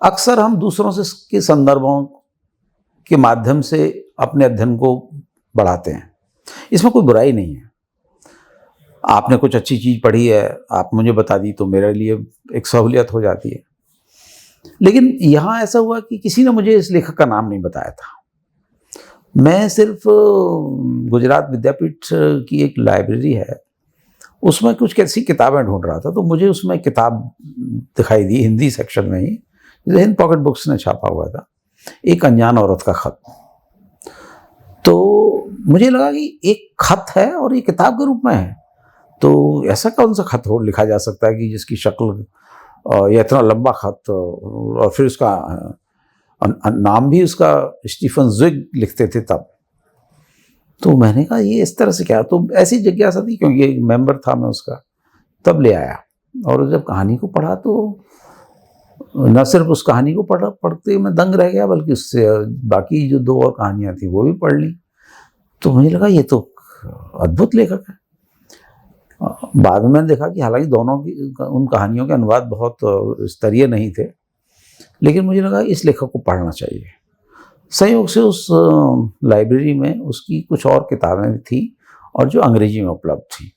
अक्सर हम दूसरों से के संदर्भों के माध्यम से अपने अध्ययन को बढ़ाते हैं। इसमें कोई बुराई नहीं है। आपने कुछ अच्छी चीज़ पढ़ी है, आप मुझे बता दी तो मेरे लिए एक सहूलियत हो जाती है। लेकिन यहाँ ऐसा हुआ कि किसी ने मुझे इस लेखक का नाम नहीं बताया था। मैं सिर्फ़ गुजरात विद्यापीठ की एक लाइब्रेरी है, उसमें कुछ ऐसी किताबें ढूँढ रहा था, तो मुझे उसमें किताब दिखाई दी हिंदी सेक्शन में ही, जो हिंद पॉकेट बुक्स ने छापा हुआ था, एक अनजान औरत का खत। तो मुझे लगा कि एक खत है और ये किताब के रूप में है, तो ऐसा कौन-सा खत हो लिखा जा सकता है कि जिसकी शक्ल या इतना लंबा खत और फिर उसका नाम भी उसका स्टीफन ज़्विग लिखते थे तब। तो मैंने कहा ये इस तरह से क्या? तो ऐसी जिज्ञासा थी क्योंकि एक मेंबर था मैं उसका, तब ले आया और जब कहानी को पढ़ा तो न सिर्फ उस कहानी को पढ़ते मैं दंग रह गया, बल्कि उससे बाकी जो 2 और कहानियाँ थी वो भी पढ़ ली। तो मुझे लगा ये तो अद्भुत लेखक है। बाद में मैंने देखा कि हालाँकि दोनों की उन कहानियों के अनुवाद बहुत स्तरीय नहीं थे, लेकिन मुझे लगा इस लेखक को पढ़ना चाहिए। संयोग से उस लाइब्रेरी में उसकी कुछ और किताबें भी थीं और जो अंग्रेजी में उपलब्ध थीं।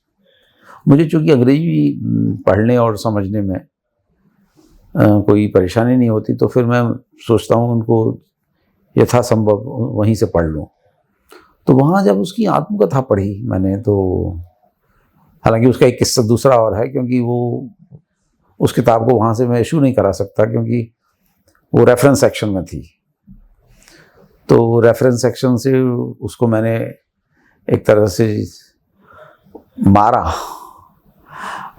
मुझे चूँकि अंग्रेजी पढ़ने और समझने में कोई परेशानी नहीं होती, तो फिर मैं सोचता हूँ उनको यथासंभव वहीं से पढ़ लूँ। तो वहाँ जब उसकी आत्मकथा पढ़ी मैंने, तो हालाँकि उसका एक किस्सा दूसरा और है, क्योंकि वो उस किताब को वहाँ से मैं इश्यू नहीं करा सकता क्योंकि वो रेफ़रेंस सेक्शन में थी। तो रेफ़रेंस सेक्शन से उसको मैंने एक तरह से मारा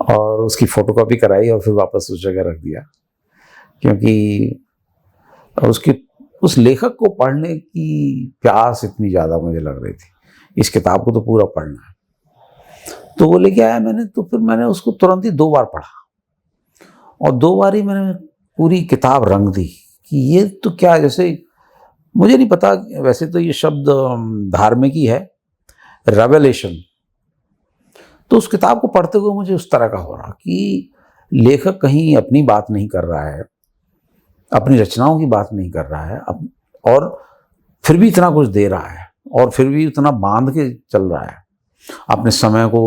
और उसकी फ़ोटोकॉपी कराई और फिर वापस उस जगह रख दिया, क्योंकि उस लेखक को पढ़ने की प्यास इतनी ज़्यादा मुझे लग रही थी। इस किताब को तो पूरा पढ़ना है। तो वो लेके आया मैंने, तो फिर मैंने उसको तुरंत ही 2 बार पढ़ा और 2 बार ही मैंने पूरी किताब रंग दी कि ये तो क्या, जैसे मुझे नहीं पता, वैसे तो ये शब्द धार्मिक ही है, रेवलेशन। तो उस किताब को पढ़ते हुए मुझे उस तरह का हो रहा कि लेखक कहीं अपनी बात नहीं कर रहा है, अपनी रचनाओं की बात नहीं कर रहा है, और फिर भी इतना कुछ दे रहा है और फिर भी उतना बांध के चल रहा है। अपने समय को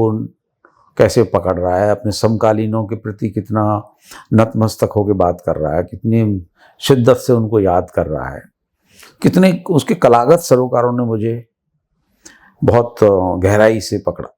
कैसे पकड़ रहा है, अपने समकालीनों के प्रति कितना नतमस्तक होकर बात कर रहा है, कितनी शिद्दत से उनको याद कर रहा है, कितने उसके कलागत सरोकारों ने मुझे बहुत गहराई से पकड़ा।